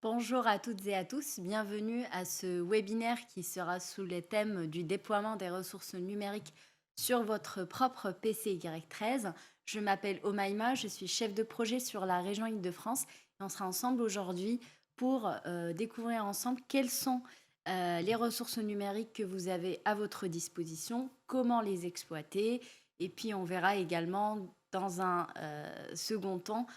Bonjour à toutes et à tous, bienvenue à ce webinaire qui sera sous le thème du déploiement des ressources numériques sur votre propre PC Y13. Je m'appelle Omaima, je suis chef de projet sur la région Île-de-France et on sera ensemble aujourd'hui pour découvrir ensemble quelles sont les ressources numériques que vous avez à votre disposition, comment les exploiter et puis on verra également dans un second temps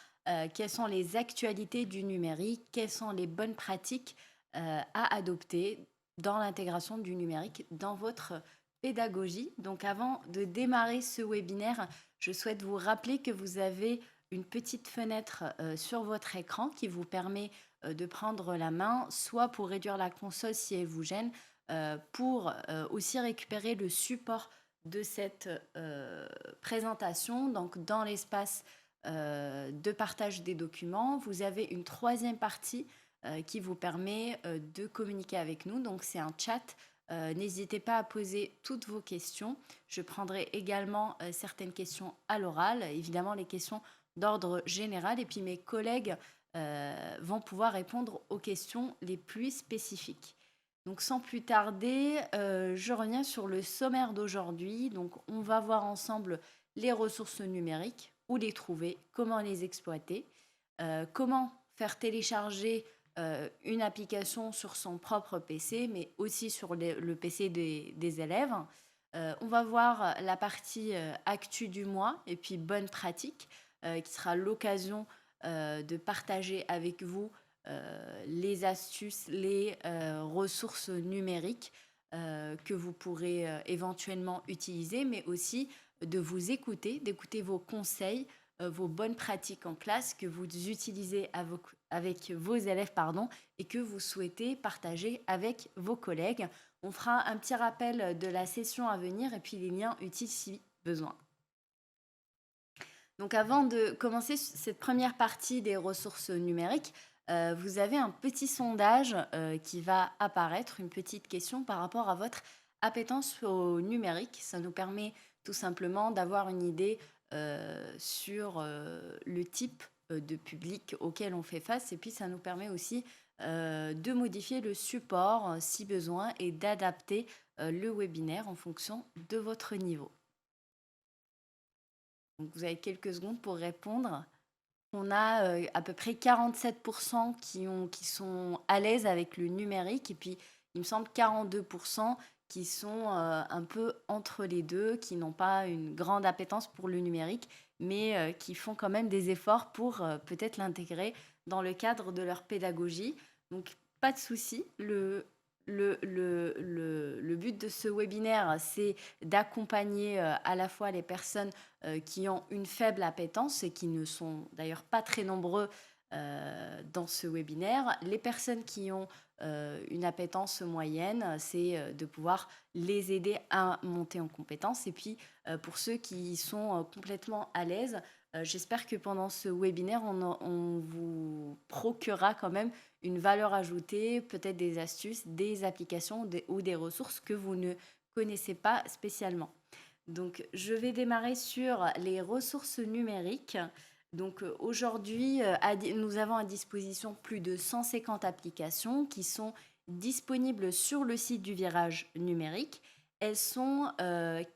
quelles sont les actualités du numérique, quelles sont les bonnes pratiques à adopter dans l'intégration du numérique dans votre pédagogie. Donc avant de démarrer ce webinaire, je souhaite vous rappeler que vous avez une petite fenêtre sur votre écran qui vous permet de prendre la main, soit pour réduire la console si elle vous gêne, pour aussi récupérer le support de cette présentation. Donc dans l'espace de partage des documents. Vous avez une troisième partie qui vous permet de communiquer avec nous. Donc c'est un chat. N'hésitez pas à poser toutes vos questions. Je prendrai également certaines questions à l'oral, évidemment les questions d'ordre général. Et puis mes collègues vont pouvoir répondre aux questions les plus spécifiques. Donc sans plus tarder, je reviens sur le sommaire d'aujourd'hui. Donc on va voir ensemble les ressources numériques, où les trouver, comment les exploiter, comment faire télécharger une application sur son propre PC, mais aussi sur le PC des élèves. On va voir la partie actu du mois et puis bonne pratique, qui sera l'occasion de partager avec vous les astuces, les ressources numériques que vous pourrez éventuellement utiliser, mais aussi de vous écouter, d'écouter vos conseils, vos bonnes pratiques en classe que vous utilisez avec vos élèves et que vous souhaitez partager avec vos collègues. On fera un petit rappel de la session à venir et puis les liens utiles si besoin. Donc avant de commencer cette première partie des ressources numériques, vous avez un petit sondage qui va apparaître, une petite question par rapport à votre appétence au numérique. Ça nous permet tout simplement d'avoir une idée sur le type de public auquel on fait face et puis ça nous permet aussi de modifier le support si besoin et d'adapter le webinaire en fonction de votre niveau. Donc vous avez quelques secondes pour répondre. On a à peu près 47% qui sont à l'aise avec le numérique et puis il me semble 42% qui sont un peu entre les deux, qui n'ont pas une grande appétence pour le numérique, mais qui font quand même des efforts pour peut-être l'intégrer dans le cadre de leur pédagogie. Donc pas de souci, le but de ce webinaire, c'est d'accompagner à la fois les personnes qui ont une faible appétence et qui ne sont d'ailleurs pas très nombreux dans ce webinaire. Les personnes qui ont une appétence moyenne, c'est de pouvoir les aider à monter en compétence. Et puis, pour ceux qui sont complètement à l'aise, j'espère que pendant ce webinaire, on vous procurera quand même une valeur ajoutée, peut-être des astuces, des applications ou des ressources que vous ne connaissez pas spécialement. Donc, je vais démarrer sur les ressources numériques. Donc, aujourd'hui, nous avons à disposition plus de 150 applications qui sont disponibles sur le site du Virage numérique. Elles sont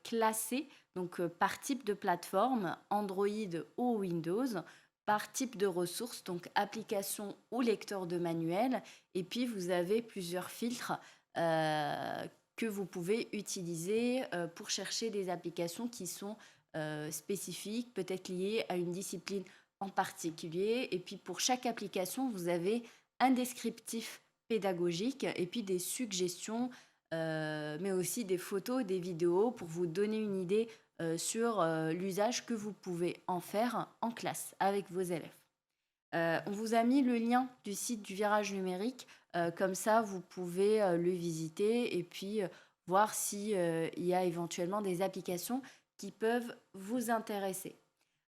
classées donc, par type de plateforme, Android ou Windows, par type de ressources, donc application ou lecteur de manuel. Et puis, vous avez plusieurs filtres que vous pouvez utiliser pour chercher des applications qui sont spécifiques, peut-être liées à une discipline en particulier. Et puis pour chaque application, vous avez un descriptif pédagogique et puis des suggestions, mais aussi des photos, des vidéos pour vous donner une idée sur l'usage que vous pouvez en faire en classe avec vos élèves. On vous a mis le lien du site du Virage numérique, comme ça vous pouvez le visiter et puis voir s'il y a éventuellement des applications qui peuvent vous intéresser.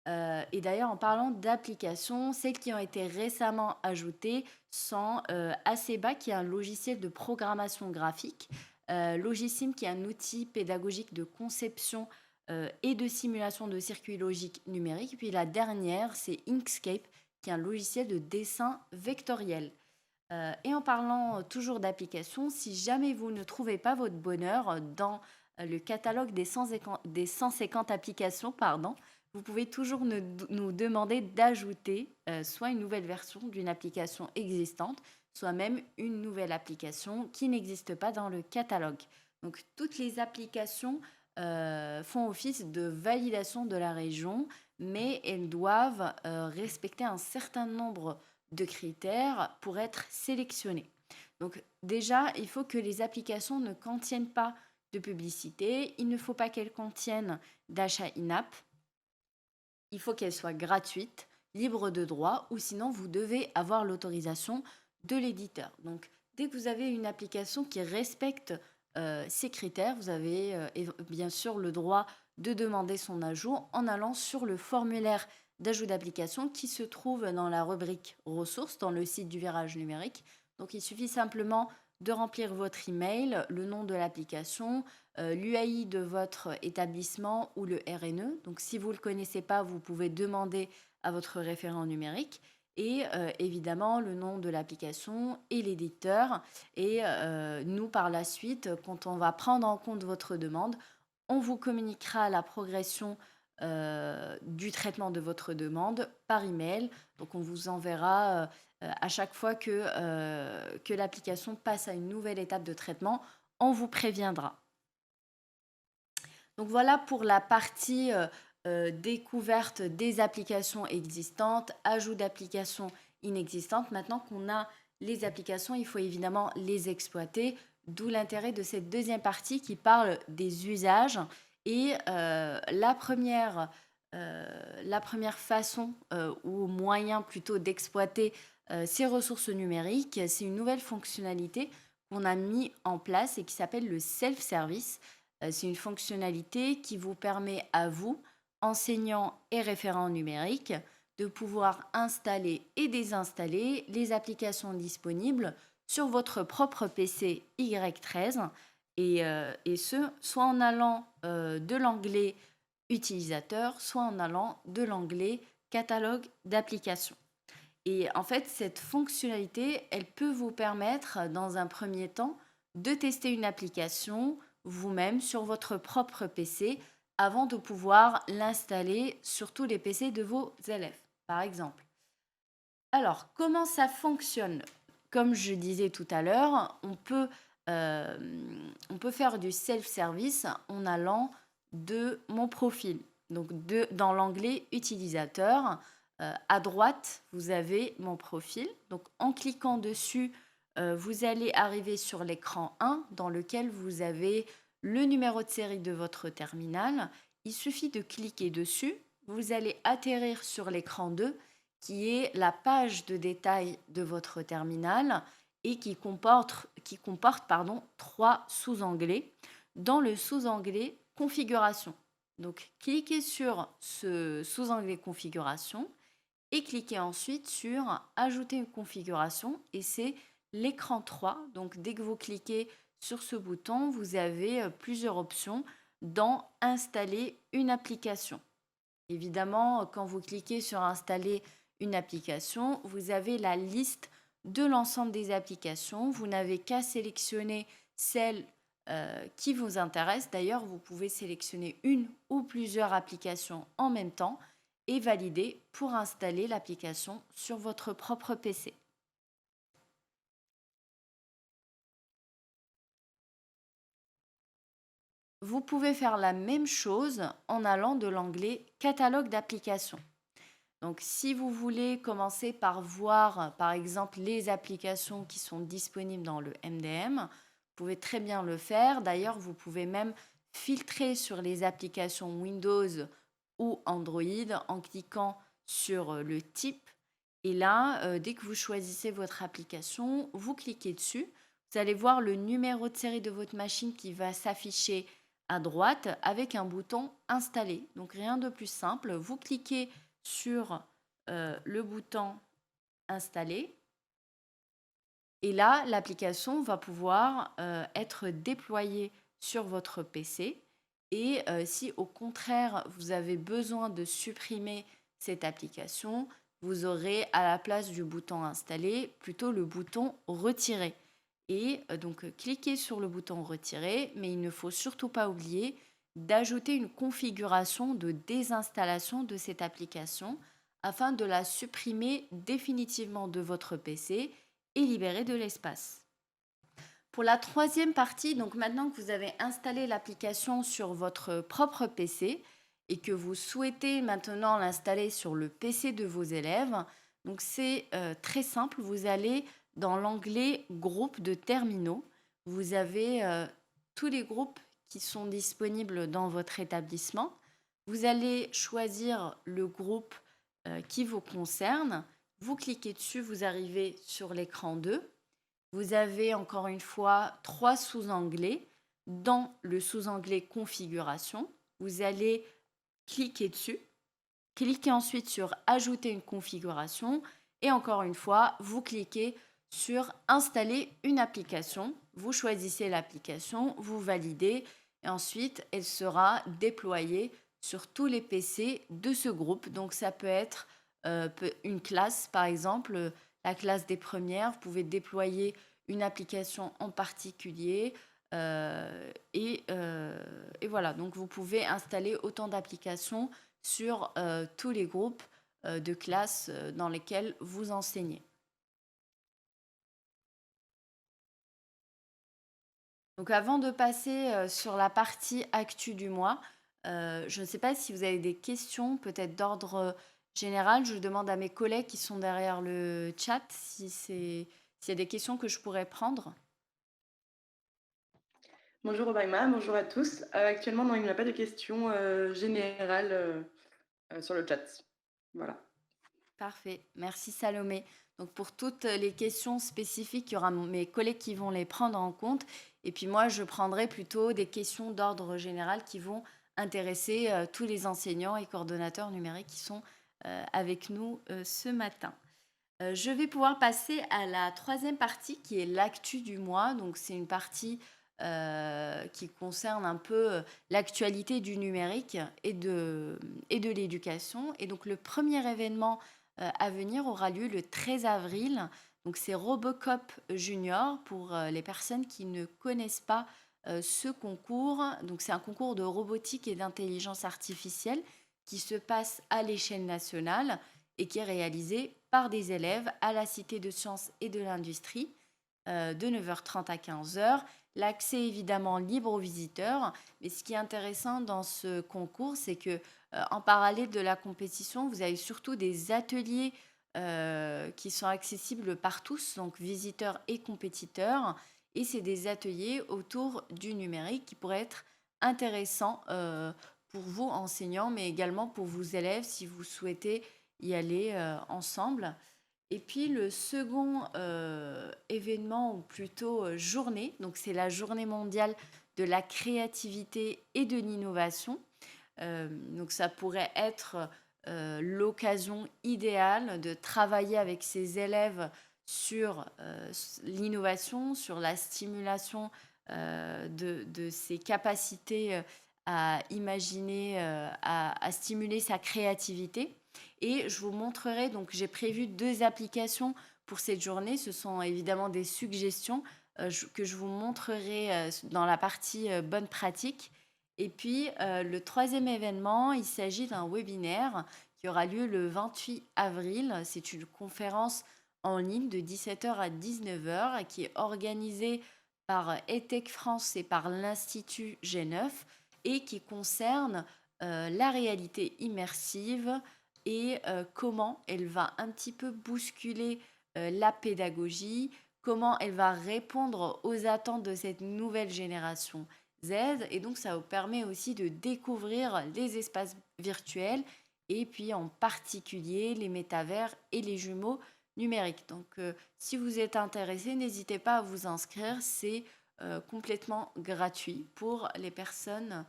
Et d'ailleurs, en parlant d'applications, celles qui ont été récemment ajoutées sont Aceba, qui est un logiciel de programmation graphique, Logisim, qui est un outil pédagogique de conception et de simulation de circuits logiques numériques. Puis la dernière, c'est Inkscape, qui est un logiciel de dessin vectoriel. Et en parlant toujours d'applications, si jamais vous ne trouvez pas votre bonheur dans le catalogue des 150 applications, pardon, vous pouvez toujours nous demander d'ajouter soit une nouvelle version d'une application existante, soit même une nouvelle application qui n'existe pas dans le catalogue. Donc toutes les applications font office de validation de la région, mais elles doivent respecter un certain nombre de critères pour être sélectionnées. Donc déjà, il faut que les applications ne contiennent pas de publicité, il ne faut pas qu'elles contiennent d'achat in-app, il faut qu'elles soient gratuites, libres de droit, ou sinon vous devez avoir l'autorisation de l'éditeur. Donc dès que vous avez une application qui respecte ces critères, vous avez bien sûr le droit de demander son ajout en allant sur le formulaire d'ajout d'application qui se trouve dans la rubrique ressources dans le site du Virage numérique. Donc il suffit simplement de remplir votre email, le nom de l'application, l'UAI de votre établissement ou le RNE. Donc si vous ne le connaissez pas, vous pouvez demander à votre référent numérique et évidemment le nom de l'application et l'éditeur. Et nous, par la suite, quand on va prendre en compte votre demande, on vous communiquera la progression du traitement de votre demande par email. Donc on vous enverra à chaque fois que l'application passe à une nouvelle étape de traitement, on vous préviendra. Donc voilà pour la partie découverte des applications existantes, ajout d'applications inexistantes. Maintenant qu'on a les applications, il faut évidemment les exploiter, d'où l'intérêt de cette deuxième partie qui parle des usages. Et la première façon ou moyen plutôt d'exploiter ces ressources numériques, c'est une nouvelle fonctionnalité qu'on a mis en place et qui s'appelle le self-service. C'est une fonctionnalité qui vous permet à vous, enseignants et référents numériques, de pouvoir installer et désinstaller les applications disponibles sur votre propre PC Y13 et ce, soit en allant de l'onglet utilisateur, soit en allant de l'onglet catalogue d'applications. Et en fait, cette fonctionnalité, elle peut vous permettre, dans un premier temps, de tester une application vous-même sur votre propre PC avant de pouvoir l'installer sur tous les PC de vos élèves, par exemple. Alors, comment ça fonctionne? Comme je disais tout à l'heure, on peut faire du self-service en allant de mon profil. Donc, dans l'onglet utilisateur, à droite, vous avez mon profil. Donc, en cliquant dessus, vous allez arriver sur l'écran 1 dans lequel vous avez le numéro de série de votre terminal. Il suffit de cliquer dessus. Vous allez atterrir sur l'écran 2 qui est la page de détail de votre terminal et qui comporte trois sous-onglets. Dans le sous-onglet configuration. Donc, cliquez sur ce sous-onglet configuration et cliquez ensuite sur ajouter une configuration et c'est l'écran 3. Donc, dès que vous cliquez sur ce bouton, vous avez plusieurs options dans installer une application. Évidemment, quand vous cliquez sur installer une application, vous avez la liste de l'ensemble des applications. Vous n'avez qu'à sélectionner celle qui vous intéresse. D'ailleurs, vous pouvez sélectionner une ou plusieurs applications en même temps et valider pour installer l'application sur votre propre PC. Vous pouvez faire la même chose en allant de l'onglet catalogue d'applications. Donc si vous voulez commencer par voir par exemple les applications qui sont disponibles dans le MDM, vous pouvez très bien le faire. D'ailleurs, vous pouvez même filtrer sur les applications Windows ou Android en cliquant sur le type. Et là, dès que vous choisissez votre application, vous cliquez dessus. Vous allez voir le numéro de série de votre machine qui va s'afficher à droite avec un bouton installer. Donc rien de plus simple. Vous cliquez sur le bouton installer. Et là, l'application va pouvoir être déployée sur votre PC. Et si au contraire, vous avez besoin de supprimer cette application, vous aurez à la place du bouton installer plutôt le bouton retirer. Et donc cliquez sur le bouton retirer, mais il ne faut surtout pas oublier d'ajouter une configuration de désinstallation de cette application afin de la supprimer définitivement de votre PC et libérer de l'espace. Pour la troisième partie, donc maintenant que vous avez installé l'application sur votre propre PC et que vous souhaitez maintenant l'installer sur le PC de vos élèves, donc c'est très simple. Vous allez dans l'onglet groupe de terminaux. Vous avez tous les groupes qui sont disponibles dans votre établissement. Vous allez choisir le groupe qui vous concerne. Vous cliquez dessus, vous arrivez sur l'écran 2. Vous avez encore une fois 3 sous-onglets. Dans le sous-onglet configuration, vous allez cliquer dessus. Cliquez ensuite sur ajouter une configuration et encore une fois, vous cliquez sur installer une application. Vous choisissez l'application, vous validez et ensuite elle sera déployée sur tous les PC de ce groupe. Donc ça peut être une classe par exemple, la classe des premières. Vous pouvez déployer une application en particulier. Et voilà, donc vous pouvez installer autant d'applications sur tous les groupes de classes dans lesquels vous enseignez. Donc avant de passer sur la partie actu du mois, je ne sais pas si vous avez des questions, peut-être d'ordre général. Je demande à mes collègues qui sont derrière le chat s'il y a des questions que je pourrais prendre. Bonjour Obaima, bonjour à tous. Actuellement, non, il n'y a pas de questions générales sur le chat. Voilà. Parfait, merci Salomé. Donc pour toutes les questions spécifiques, il y aura mes collègues qui vont les prendre en compte. Et puis moi, je prendrai plutôt des questions d'ordre général qui vont intéresser tous les enseignants et coordonnateurs numériques qui sont avec nous ce matin. Je vais pouvoir passer à la troisième partie qui est l'actu du mois. Donc c'est une partie qui concerne un peu l'actualité du numérique et de l'éducation. Et donc le premier événement à venir aura lieu le 13 avril. Donc c'est Robocop Junior pour les personnes qui ne connaissent pas ce concours. Donc c'est un concours de robotique et d'intelligence artificielle qui se passe à l'échelle nationale et qui est réalisé par des élèves à la Cité de Sciences et de l'Industrie de 9h30 à 15h. L'accès est évidemment libre aux visiteurs, mais ce qui est intéressant dans ce concours, c'est que en parallèle de la compétition, vous avez surtout des ateliers qui sont accessibles par tous, donc visiteurs et compétiteurs. Et c'est des ateliers autour du numérique qui pourraient être intéressants pour vous, enseignants, mais également pour vos élèves si vous souhaitez y aller ensemble. Et puis le second événement, ou plutôt journée, donc c'est la journée mondiale de la créativité et de l'innovation. Donc ça pourrait être l'occasion idéale de travailler avec ses élèves sur l'innovation, sur la stimulation de ses capacités à imaginer, à stimuler sa créativité. Et je vous montrerai, donc j'ai prévu 2 applications pour cette journée. Ce sont évidemment des suggestions que je vous montrerai dans la partie bonne pratique. Et puis le troisième événement, il s'agit d'un webinaire qui aura lieu le 28 avril. C'est une conférence en ligne de 17h à 19h qui est organisée par ETEC France et par l'Institut G9 et qui concerne la réalité immersive et comment elle va un petit peu bousculer la pédagogie, comment elle va répondre aux attentes de cette nouvelle génération Z. Et donc, ça vous permet aussi de découvrir les espaces virtuels et puis en particulier les métavers et les jumeaux numériques. Donc, si vous êtes intéressé, n'hésitez pas à vous inscrire. C'est complètement gratuit pour les personnes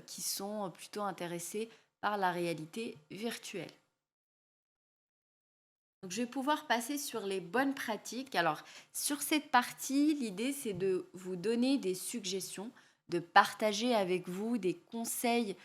qui sont plutôt intéressées par la réalité virtuelle. Donc, je vais pouvoir passer sur les bonnes pratiques. Alors, sur cette partie, l'idée, c'est de vous donner des suggestions, de partager avec vous des conseils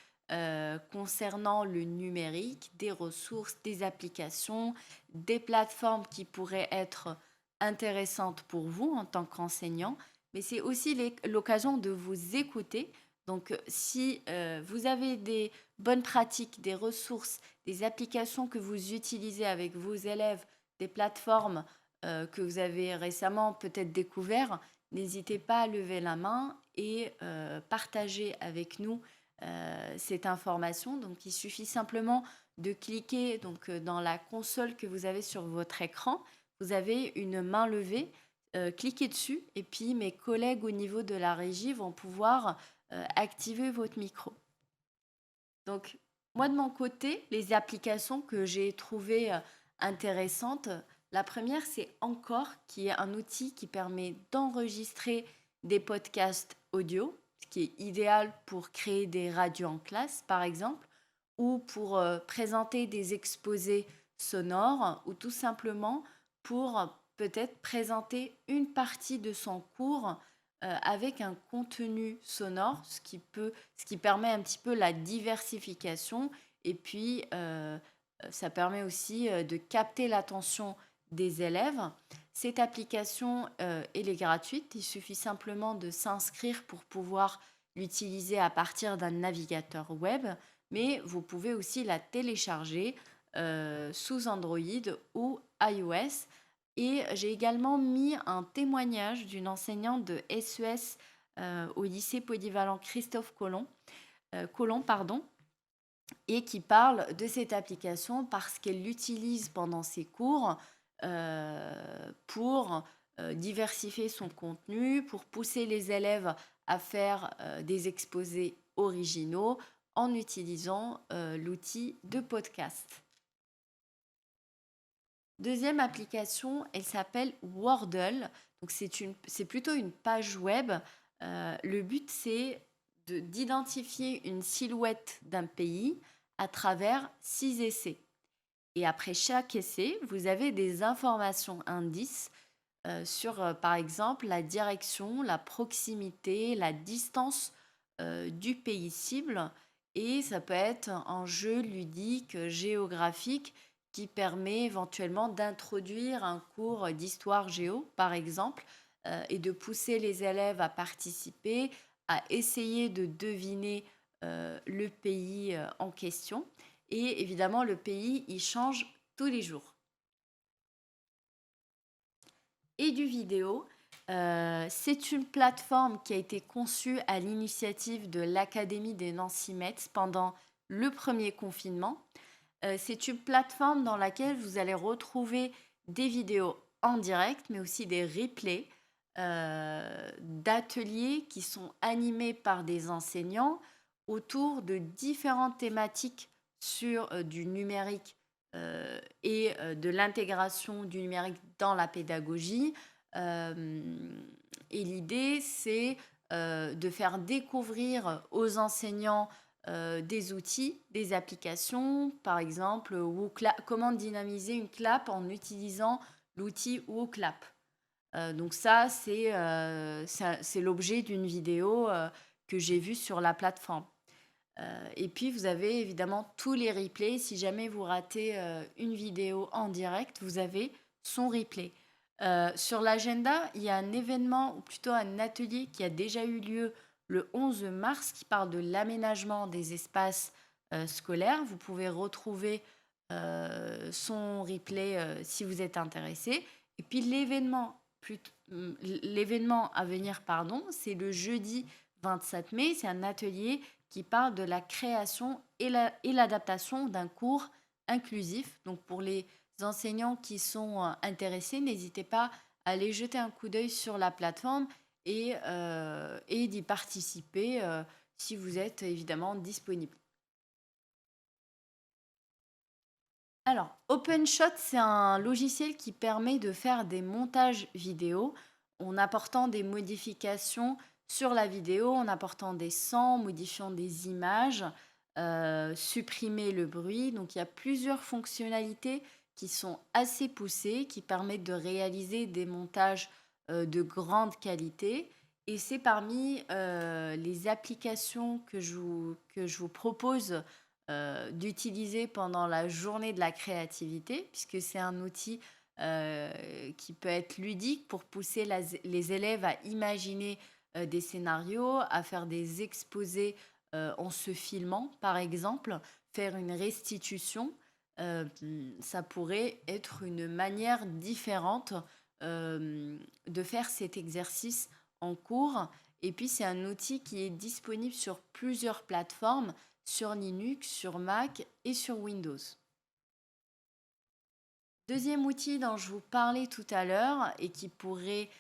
concernant le numérique, des ressources, des applications, des plateformes qui pourraient être intéressantes pour vous en tant qu'enseignant, mais c'est aussi l'occasion de vous écouter. Donc, si vous avez des bonnes pratiques, des ressources, des applications que vous utilisez avec vos élèves, des plateformes que vous avez récemment peut-être découvert, n'hésitez pas à lever la main et partager avec nous cette information. Donc, il suffit simplement de cliquer donc, dans la console que vous avez sur votre écran. Vous avez une main levée. Cliquez dessus et puis mes collègues au niveau de la régie vont pouvoir activer votre micro. Donc, moi de mon côté, les applications que j'ai trouvées intéressantes, la première c'est Encore, qui est un outil qui permet d'enregistrer des podcasts audio, ce qui est idéal pour créer des radios en classe par exemple, ou pour présenter des exposés sonores, ou tout simplement pour peut-être présenter une partie de son cours avec un contenu sonore, ce qui permet un petit peu la diversification. Et puis, ça permet aussi de capter l'attention des élèves. Cette application, elle est gratuite. Il suffit simplement de s'inscrire pour pouvoir l'utiliser à partir d'un navigateur web. Mais vous pouvez aussi la télécharger sous Android ou iOS. Et j'ai également mis un témoignage d'une enseignante de SES au lycée polyvalent Christophe Colomb, pardon, et qui parle de cette application parce qu'elle l'utilise pendant ses cours pour diversifier son contenu, pour pousser les élèves à faire des exposés originaux en utilisant l'outil de podcast. Deuxième application, elle s'appelle Wordle. Donc c'est plutôt une page web. Le but, c'est d'identifier une silhouette d'un pays à travers 6 essais. Et après chaque essai, vous avez des informations indices sur, par exemple, la direction, la proximité, la distance du pays cible. Et ça peut être un jeu ludique, géographique, qui permet éventuellement d'introduire un cours d'histoire géo, par exemple, et de pousser les élèves à participer, à essayer de deviner le pays en question. Et évidemment, le pays, il change tous les jours. Et du vidéo, c'est une plateforme qui a été conçue à l'initiative de l'Académie des Nancy Mets pendant le premier confinement. C'est une plateforme dans laquelle vous allez retrouver des vidéos en direct, mais aussi des replays d'ateliers qui sont animés par des enseignants autour de différentes thématiques sur du numérique et de l'intégration du numérique dans la pédagogie. Et l'idée, c'est de faire découvrir aux enseignants des outils, des applications, par exemple, comment dynamiser une clap en utilisant l'outil WooClap. Donc ça, c'est l'objet d'une vidéo que j'ai vue sur la plateforme. Et puis, vous avez évidemment tous les replays. Si jamais vous ratez une vidéo en direct, vous avez son replay. Sur l'agenda, il y a un événement, ou plutôt un atelier qui a déjà eu lieu le 11 mars, qui parle de l'aménagement des espaces scolaires. Vous pouvez retrouver son replay si vous êtes intéressé. Et puis l'événement à venir, pardon, c'est le jeudi 27 mai. C'est un atelier qui parle de la création et l'adaptation d'un cours inclusif. Donc pour les enseignants qui sont intéressés, n'hésitez pas à aller jeter un coup d'œil sur la plateforme et d'y participer si vous êtes évidemment disponible. Alors, OpenShot, c'est un logiciel qui permet de faire des montages vidéo en apportant des modifications sur la vidéo, en apportant des sons, modifiant des images, supprimer le bruit. Donc, il y a plusieurs fonctionnalités qui sont assez poussées, qui permettent de réaliser des montages de grande qualité. Et c'est parmi les applications que je vous propose d'utiliser pendant la journée de la créativité, puisque c'est un outil qui peut être ludique pour pousser les élèves à imaginer des scénarios, à faire des exposés en se filmant, par exemple, faire une restitution. Ça pourrait être une manière différente de faire cet exercice en cours. Et puis, c'est un outil qui est disponible sur plusieurs plateformes, sur Linux, sur Mac et sur Windows. Deuxième outil dont je vous parlais tout à l'heure et qui pourrait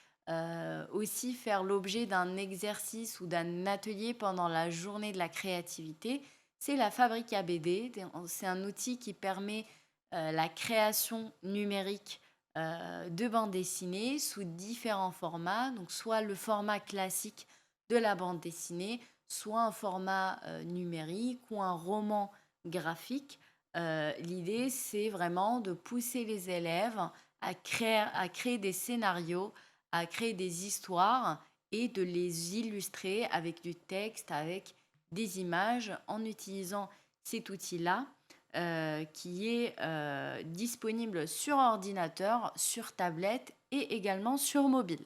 aussi faire l'objet d'un exercice ou d'un atelier pendant la journée de la créativité, c'est la fabrique à BD. C'est un outil qui permet la création numérique de bandes dessinées sous différents formats, donc soit le format classique de la bande dessinée, soit un format numérique ou un roman graphique. L'idée, c'est vraiment de pousser les élèves à créer des scénarios, à créer des histoires et de les illustrer avec du texte, avec des images en utilisant cet outil-là qui est disponible sur ordinateur, sur tablette et également sur mobile.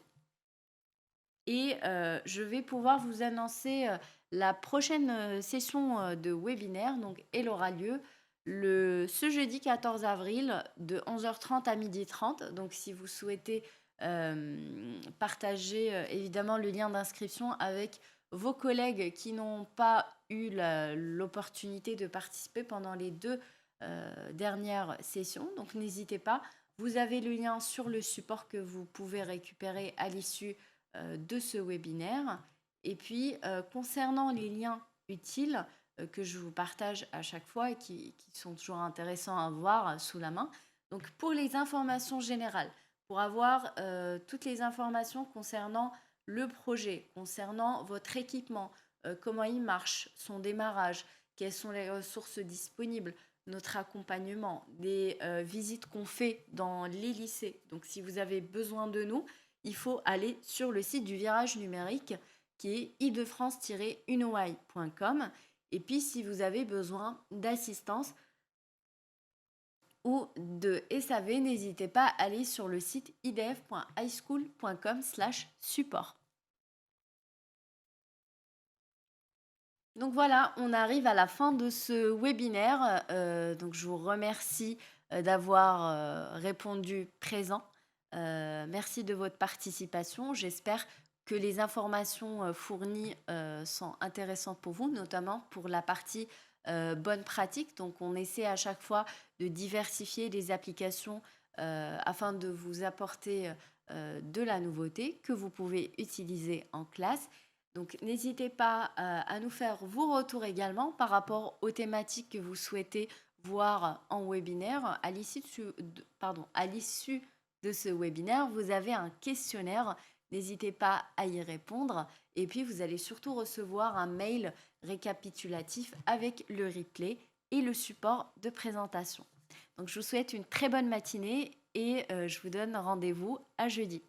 Et je vais pouvoir vous annoncer la prochaine session de webinaire. Donc, elle aura lieu ce jeudi 14 avril de 11h30 à 12h30. Donc, si vous souhaitez partager évidemment le lien d'inscription avec vos collègues qui n'ont pas eu l'opportunité de participer pendant les deux dernières sessions. Donc, n'hésitez pas. Vous avez le lien sur le support que vous pouvez récupérer à l'issue de ce webinaire. Et puis, concernant les liens utiles que je vous partage à chaque fois et qui sont toujours intéressants à voir sous la main, donc pour les informations générales, pour avoir toutes les informations concernant le projet, concernant votre équipement, comment il marche, son démarrage, quelles sont les ressources disponibles, notre accompagnement, des visites qu'on fait dans les lycées. Donc si vous avez besoin de nous, il faut aller sur le site du Virage Numérique qui est idefrance-unoy.com. Et puis si vous avez besoin d'assistance ou de SAV, n'hésitez pas à aller sur le site idf.highschool.com/support. Donc voilà, on arrive à la fin de ce webinaire. Donc je vous remercie d'avoir répondu présent. Merci de votre participation. J'espère que les informations fournies sont intéressantes pour vous, notamment pour la partie bonne pratique. Donc on essaie à chaque fois de diversifier les applications afin de vous apporter de la nouveauté que vous pouvez utiliser en classe. Donc n'hésitez pas à nous faire vos retours également par rapport aux thématiques que vous souhaitez voir en webinaire. À l'issue de ce webinaire, vous avez un questionnaire. N'hésitez pas à y répondre. Et puis, vous allez surtout recevoir un mail récapitulatif avec le replay et le support de présentation. Donc, je vous souhaite une très bonne matinée et je vous donne rendez-vous à jeudi.